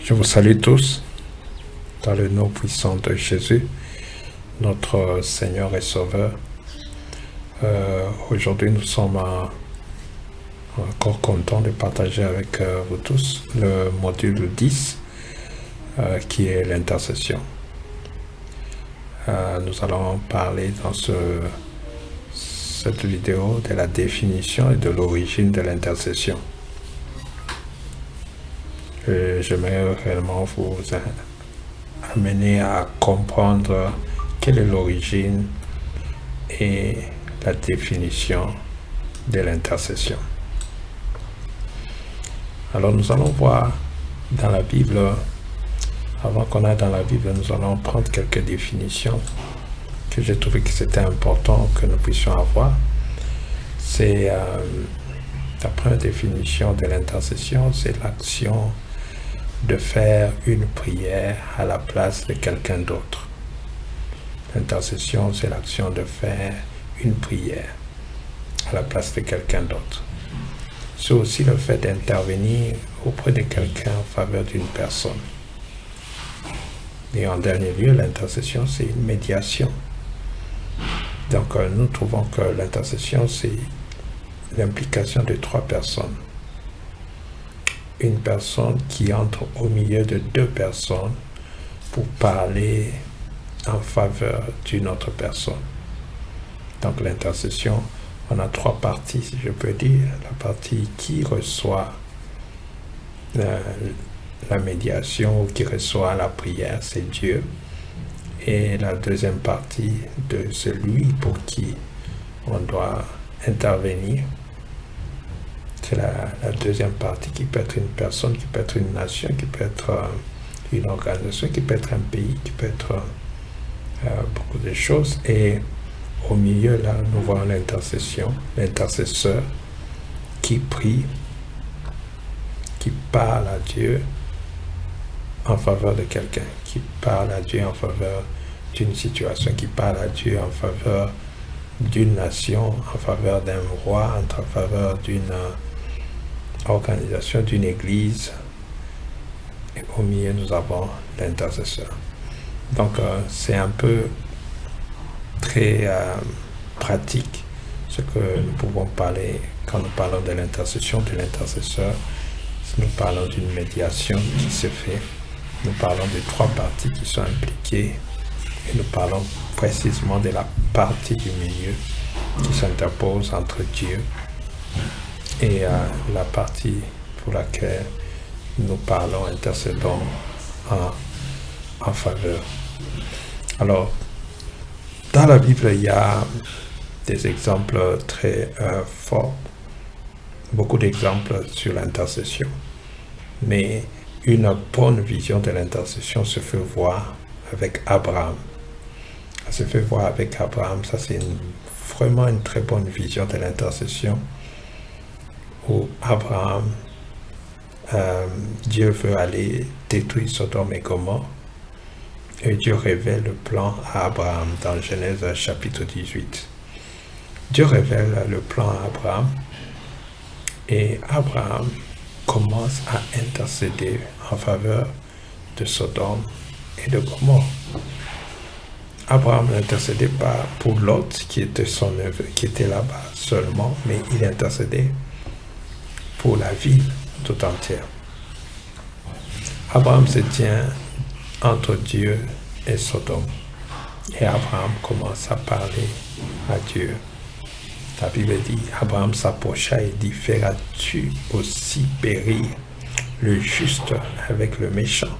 Je vous salue tous dans le nom puissant de Jésus, notre Seigneur et Sauveur. Aujourd'hui, nous sommes encore contents de partager avec vous tous le module 10 qui est l'intercession. Nous allons parler dans cette vidéo de la définition et de l'origine de l'intercession. J'aimerais réellement vous amener à comprendre quelle est l'origine et la définition de l'intercession. Alors nous allons voir dans la Bible, avant qu'on aille dans la Bible, nous allons prendre quelques définitions que j'ai trouvé que c'était important que nous puissions avoir. C'est la première définition de l'intercession, c'est l'action de faire une prière à la place de quelqu'un d'autre. L'intercession, c'est l'action de faire une prière à la place de quelqu'un d'autre. C'est aussi le fait d'intervenir auprès de quelqu'un en faveur d'une personne. Et en dernier lieu, l'intercession, c'est une médiation. Donc, nous trouvons que l'intercession, c'est l'implication de trois personnes. Une personne qui entre au milieu de deux personnes pour parler en faveur d'une autre personne. Donc l'intercession, on a trois parties, si je peux dire. La partie qui reçoit la médiation ou qui reçoit la prière, c'est Dieu. Et la deuxième partie de celui pour qui on doit intervenir, c'est la deuxième partie qui peut être une personne, qui peut être une nation, qui peut être une organisation, qui peut être un pays, qui peut être beaucoup de choses. Et au milieu, là, nous voyons l'intercession, l'intercesseur qui prie, qui parle à Dieu en faveur de quelqu'un, qui parle à Dieu en faveur d'une situation, qui parle à Dieu en faveur d'une nation, en faveur d'un roi, en faveur d'une organisation, d'une église. Et au milieu, nous avons l'intercesseur. Donc, c'est un peu très pratique ce que nous pouvons parler quand nous parlons de l'intercession, de l'intercesseur. Nous parlons d'une médiation qui se fait. Nous parlons de trois parties qui sont impliquées. Et nous parlons précisément de la partie du milieu qui s'interpose entre Dieu et la partie pour laquelle nous parlons, intercédons en faveur. Alors, dans la Bible, il y a des exemples très forts, beaucoup d'exemples sur l'intercession. Mais une bonne vision de l'intercession se fait voir avec Abraham. Ça se fait voir avec Abraham, ça c'est vraiment une très bonne vision de l'intercession où Abraham, Dieu veut aller détruire Sodome et Gomorrhe et Dieu révèle le plan à Abraham dans Genèse chapitre 18. Dieu révèle le plan à Abraham et Abraham commence à intercéder en faveur de Sodome et de Gomorrhe. Abraham n'intercédait pas pour Lot qui était son neveu, qui était là-bas seulement, mais il intercédait pour la ville tout entière. Abraham se tient entre Dieu et Sodome. Et Abraham commence à parler à Dieu. La Bible dit, Abraham s'approcha et dit, feras-tu aussi périr le juste avec le méchant?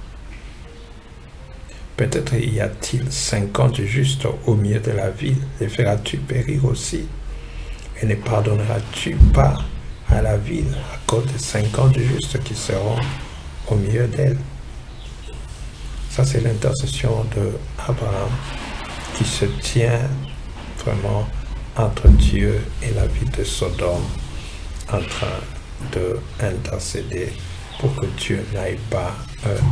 Peut-être y a-t-il 50 justes au milieu de la ville, les feras-tu périr aussi? Et ne pardonneras-tu pas à la ville à cause des 50 justes qui seront au milieu d'elle? Ça, c'est l'intercession d'Abraham qui se tient vraiment entre Dieu et la ville de Sodome, en train d'intercéder pour que Dieu n'aille pas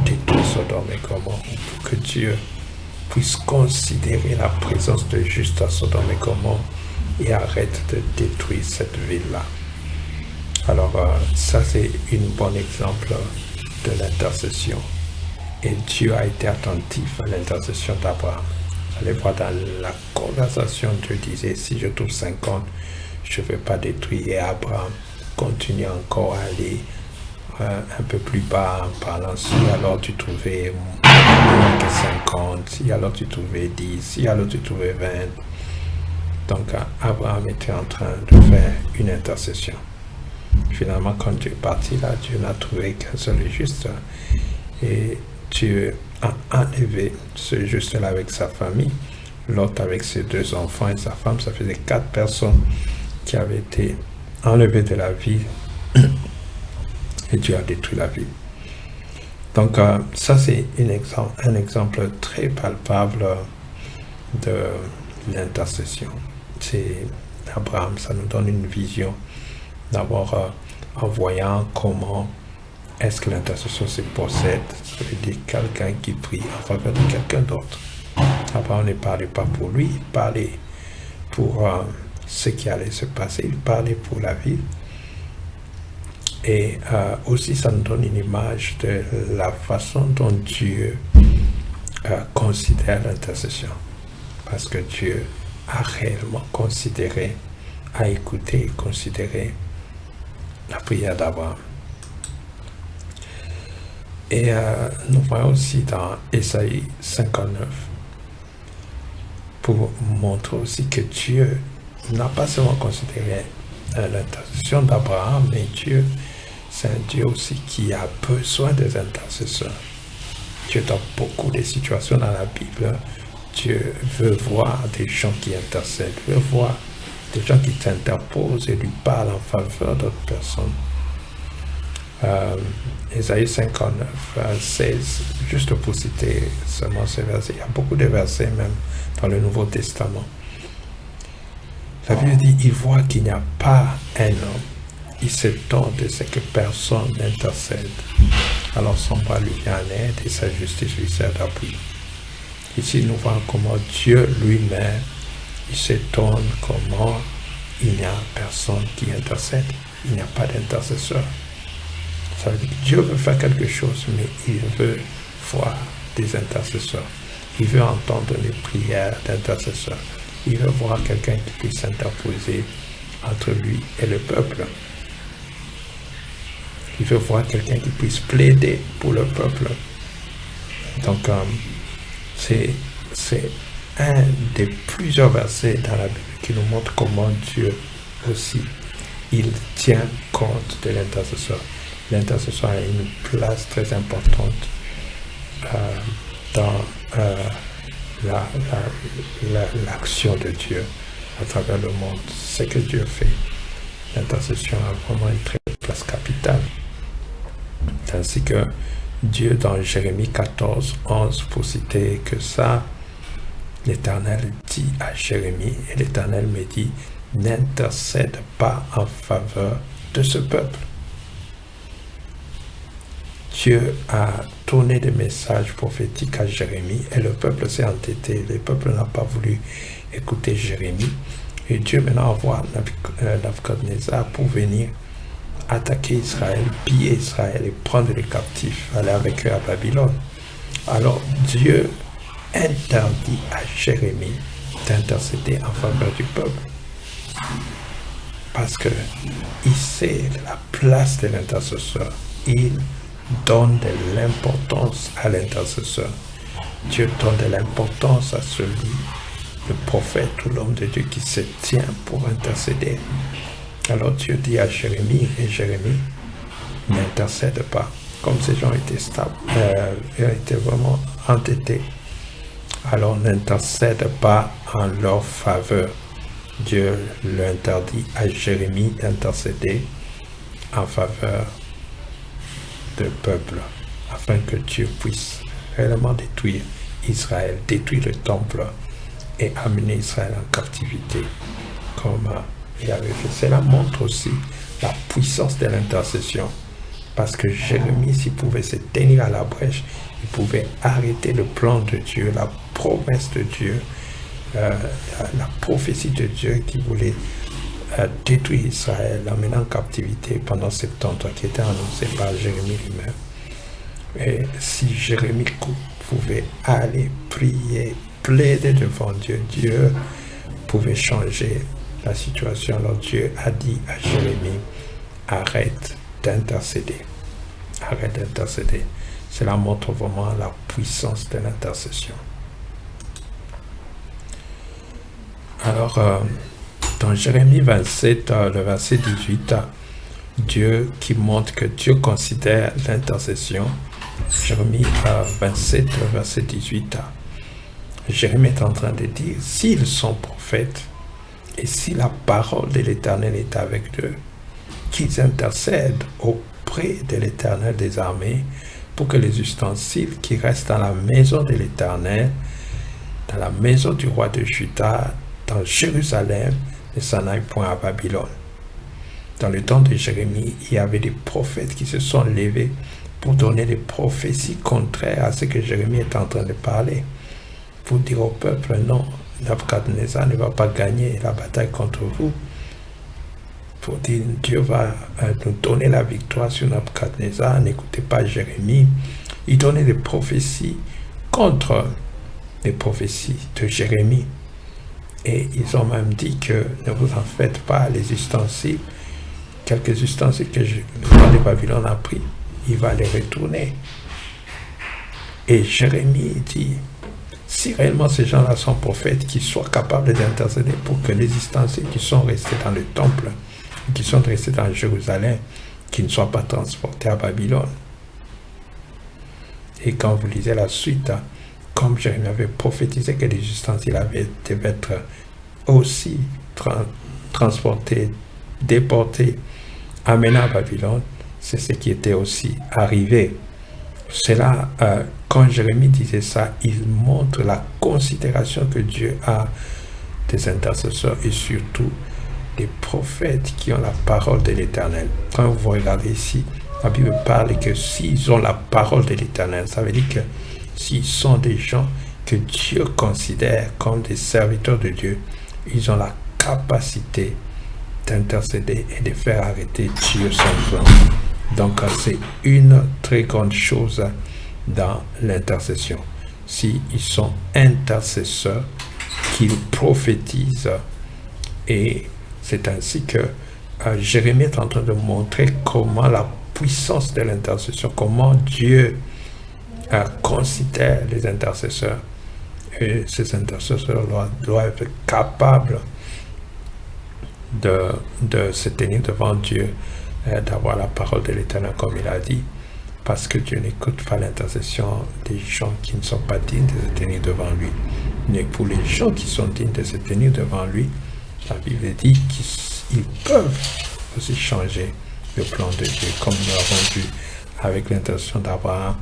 détruire Sodome et Gomorrhe, pour que Dieu puisse considérer la présence de juste à Sodome et Gomorrhe et arrête de détruire cette ville-là. Alors, ça, c'est un bon exemple de l'intercession. Et Dieu a été attentif à l'intercession d'Abraham. Allez voir dans la conversation, Dieu disait, si je trouve 50, je ne vais pas détruire. Et Abraham continue encore à aller un peu plus bas en parlant, si alors tu trouvais moins que 50, si alors tu trouvais 10, si alors tu trouvais 20. Donc Abraham était en train de faire une intercession. Finalement, quand Dieu est parti là, Dieu n'a trouvé qu'un seul juste. Et Dieu a enlevé ce juste-là avec sa famille, l'autre avec ses 2 enfants et sa femme. Ça faisait 4 personnes qui avaient été enlevées de la ville. Et Dieu a détruit la ville. Donc ça c'est un exemple très palpable de l'intercession. C'est Abraham, ça nous donne une vision d'abord en voyant comment est-ce que l'intercession se possède. Ça veut dire quelqu'un qui prie en faveur de quelqu'un d'autre. Abraham ne parlait pas pour lui, il parlait pour ce qui allait se passer, il parlait pour la ville. Et aussi, ça nous donne une image de la façon dont Dieu considère l'intercession. Parce que Dieu a réellement considéré, a écouté et considéré la prière d'Abraham. Et nous voyons aussi dans Ésaïe 59, pour montrer aussi que Dieu n'a pas seulement considéré l'intercession d'Abraham, mais Dieu, c'est un Dieu aussi qui a besoin des intercesseurs. Dieu, dans beaucoup de situations dans la Bible, Dieu veut voir des gens qui intercèdent, veut voir des gens qui s'interposent et lui parlent en faveur d'autres personnes. Ésaïe 59, 16, juste pour citer seulement ces versets, il y a beaucoup de versets même dans le Nouveau Testament. La Bible dit, il voit qu'il n'y a pas un homme. Il s'étonne de ce que personne n'intercède. Alors son bras lui vient en aide et sa justice lui sert d'appui. Ici, nous voyons comment Dieu lui-même, il s'étonne comment il n'y a personne qui intercède. Il n'y a pas d'intercesseur. Ça veut dire que Dieu veut faire quelque chose, mais il veut voir des intercesseurs. Il veut entendre les prières d'intercesseurs. Il veut voir quelqu'un qui puisse s'interposer entre lui et le peuple. Il veut voir quelqu'un qui puisse plaider pour le peuple. Donc, c'est un des plusieurs versets dans la Bible qui nous montre comment Dieu aussi, il tient compte de l'intercesseur. L'intercesseur a une place très importante dans l'action de Dieu à travers le monde. Ce que Dieu fait, l'intercession a vraiment une très place capitale. Ainsi que Dieu dans Jérémie 14, 11, pour citer que ça, l'Éternel dit à Jérémie, et l'Éternel me dit, n'intercède pas en faveur de ce peuple. Dieu a donné des messages prophétiques à Jérémie et le peuple s'est entêté. Le peuple n'a pas voulu écouter Jérémie. Et Dieu maintenant envoie Nabuchodonosor pour venir attaquer Israël, piller Israël et prendre les captifs, aller avec eux à Babylone. Alors Dieu interdit à Jérémie d'intercéder en faveur du peuple. Parce qu'il sait la place de l'intercesseur. Il donne de l'importance à l'intercesseur. Dieu donne de l'importance à celui, le prophète ou l'homme de Dieu qui se tient pour intercéder. Alors Dieu dit à Jérémie, et Jérémie n'intercède pas. Comme ces gens étaient vraiment entêtés, alors n'intercède pas en leur faveur. Dieu l'interdit à Jérémie d'intercéder en faveur du peuple, afin que Dieu puisse réellement détruire Israël, détruire le temple et amener Israël en captivité, comme il avait fait. Cela montre aussi la puissance de l'intercession, parce que Jérémie, s'il pouvait se tenir à la brèche, il pouvait arrêter le plan de Dieu, la promesse de Dieu, la prophétie de Dieu qui voulait détruire Israël, l'amener en captivité pendant 70 ans, qui était annoncé par Jérémie lui-même. Et si Jérémie pouvait aller prier, plaider devant Dieu, Dieu pouvait changer la situation. Alors Dieu a dit à Jérémie, arrête d'intercéder. Arrête d'intercéder. Cela montre vraiment la puissance de l'intercession. Alors, dans Jérémie 27, le verset 18, Dieu qui montre que Dieu considère l'intercession. Jérémie 27, le verset 18, Jérémie est en train de dire, s'ils sont prophètes, et si la parole de l'Éternel est avec eux, qu'ils intercèdent auprès de l'Éternel des armées, pour que les ustensiles qui restent dans la maison de l'Éternel, dans la maison du roi de Juda, dans Jérusalem, ne s'en aillent point à Babylone. Dans le temps de Jérémie, il y avait des prophètes qui se sont levés pour donner des prophéties contraires à ce que Jérémie est en train de parler. Pour dire au peuple, non, Nebuchadnezzar ne va pas gagner la bataille contre vous. Pour dire, Dieu va nous donner la victoire sur Nebuchadnezzar, n'écoutez pas Jérémie. Il donnait des prophéties contre les prophéties de Jérémie. Et ils ont même dit que ne vous en faites pas, les ustensiles, quelques ustensiles que le roi de Babylone a pris, il va les retourner. Et Jérémie dit, si réellement ces gens-là sont prophètes, qu'ils soient capables d'intercéder pour que les ustensiles qui sont restés dans le temple, qui sont restés dans Jérusalem, qui ne soient pas transportés à Babylone. Et quand vous lisez la suite, comme Jérémie avait prophétisé que les ustensiles devaient être aussi transportés, déportés, amenés à Babylone, c'est ce qui était aussi arrivé. C'est là, quand Jérémie disait ça, il montre la considération que Dieu a des intercesseurs et surtout des prophètes qui ont la parole de l'Éternel. Quand vous regardez ici, la Bible parle que s'ils ont la parole de l'Éternel, ça veut dire que s'ils sont des gens que Dieu considère comme des serviteurs de Dieu, ils ont la capacité d'intercéder et de faire arrêter Dieu son plan. Donc c'est une très grande chose dans l'intercession. S'ils sont intercesseurs, qu'ils prophétisent, et c'est ainsi que Jérémie est en train de montrer comment la puissance de l'intercession, comment Dieu considère les intercesseurs. Et ces intercesseurs doivent être capables de se tenir devant Dieu, d'avoir la parole de l'Éternel comme il a dit, parce que Dieu n'écoute pas l'intercession des gens qui ne sont pas dignes de se tenir devant lui. Mais pour les gens qui sont dignes de se tenir devant lui, la Bible dit qu'ils peuvent aussi changer le plan de Dieu, comme nous l'avons vu avec l'intercession d'Abraham.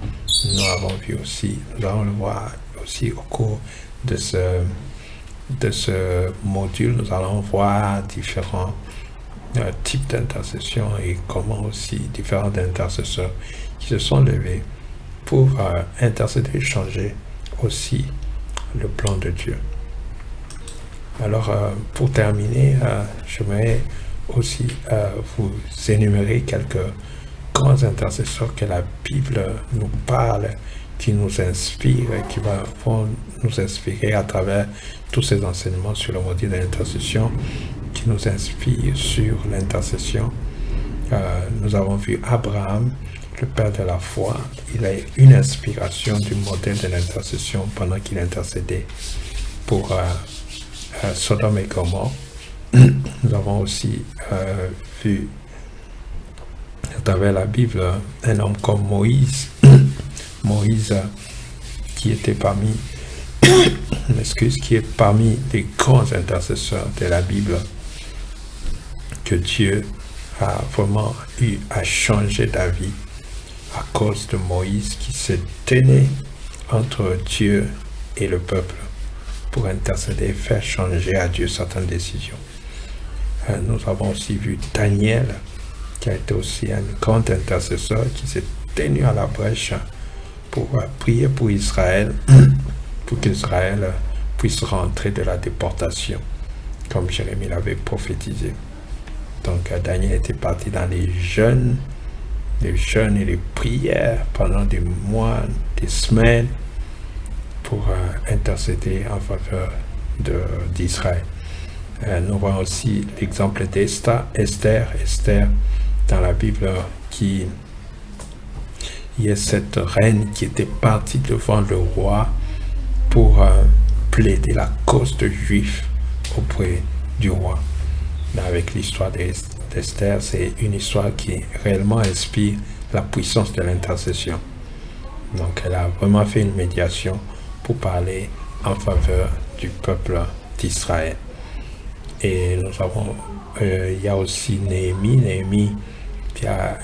Nous avons vu aussi, nous allons le voir aussi au cours de ce module, nous allons voir différents types d'intercession et comment aussi différents intercesseurs qui se sont levés pour intercéder et changer aussi le plan de Dieu. Alors, pour terminer, j'aimerais aussi vous énumérer quelques grands intercesseurs que la Bible nous parle, qui nous inspirent, qui vont nous inspirer à travers tous ces enseignements sur le module de l'intercession, qui nous inspirent sur l'intercession. Nous avons vu Abraham, le père de la foi. Il a une inspiration du modèle de l'intercession pendant qu'il intercédait pour Sodome et Gomorrhe. Nous avons aussi vu à travers la Bible un homme comme Moïse. Moïse qui était parmi qui est parmi les grands intercesseurs de la Bible, que Dieu a vraiment eu à changer d'avis à cause de Moïse qui se tenait entre Dieu et le peuple pour intercéder et faire changer à Dieu certaines décisions. Nous avons aussi vu Daniel, qui a été aussi un grand intercesseur, qui s'est tenu à la brèche pour prier pour Israël, pour qu'Israël puisse rentrer de la déportation, comme Jérémie l'avait prophétisé. Donc Daniel était parti dans les jeunes des jeûnes et des prières pendant des mois, des semaines pour intercéder en faveur d'Israël. Nous voyons aussi l'exemple d'Esther dans la Bible qui est cette reine qui était partie devant le roi pour plaider la cause de Juifs auprès du roi. Mais avec l'histoire d'Esther, c'est une histoire qui réellement inspire la puissance de l'intercession. Donc elle a vraiment fait une médiation pour parler en faveur du peuple d'Israël. Et nous avons, il y a aussi Néhémie qui a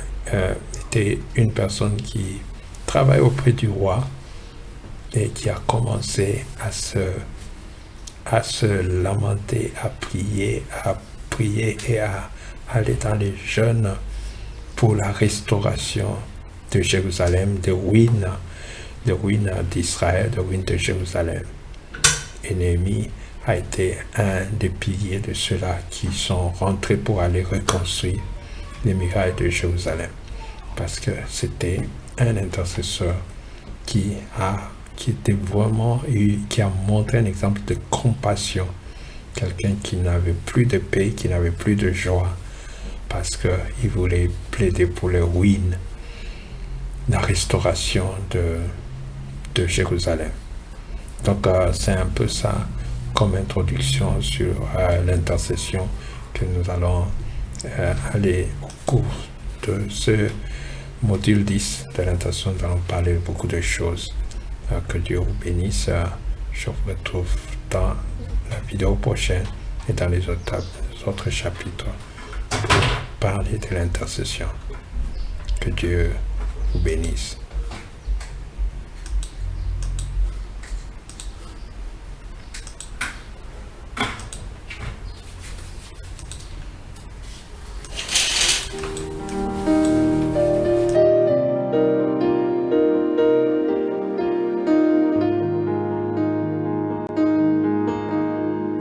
été une personne qui travaille auprès du roi et qui a commencé à se lamenter, à prier et à aller dans les jeûnes pour la restauration de Jérusalem, des ruines d'Israël, des ruines de Jérusalem. Et Néhémie a été un des piliers de ceux-là qui sont rentrés pour aller reconstruire les murailles de Jérusalem. Parce que c'était un intercesseur qui était vraiment, qui a montré un exemple de compassion. Quelqu'un qui n'avait plus de paix, qui n'avait plus de joie, parce qu'il voulait plaider pour les ruines, la restauration de Jérusalem. Donc c'est un peu ça comme introduction sur l'intercession que nous allons aller au cours de ce module 10 de l'intercession. Nous allons parler de beaucoup de choses. Que Dieu vous bénisse. Je vous retrouve dans la vidéo prochaine et dans les autres chapitres pour parler de l'intercession. Que Dieu vous bénisse.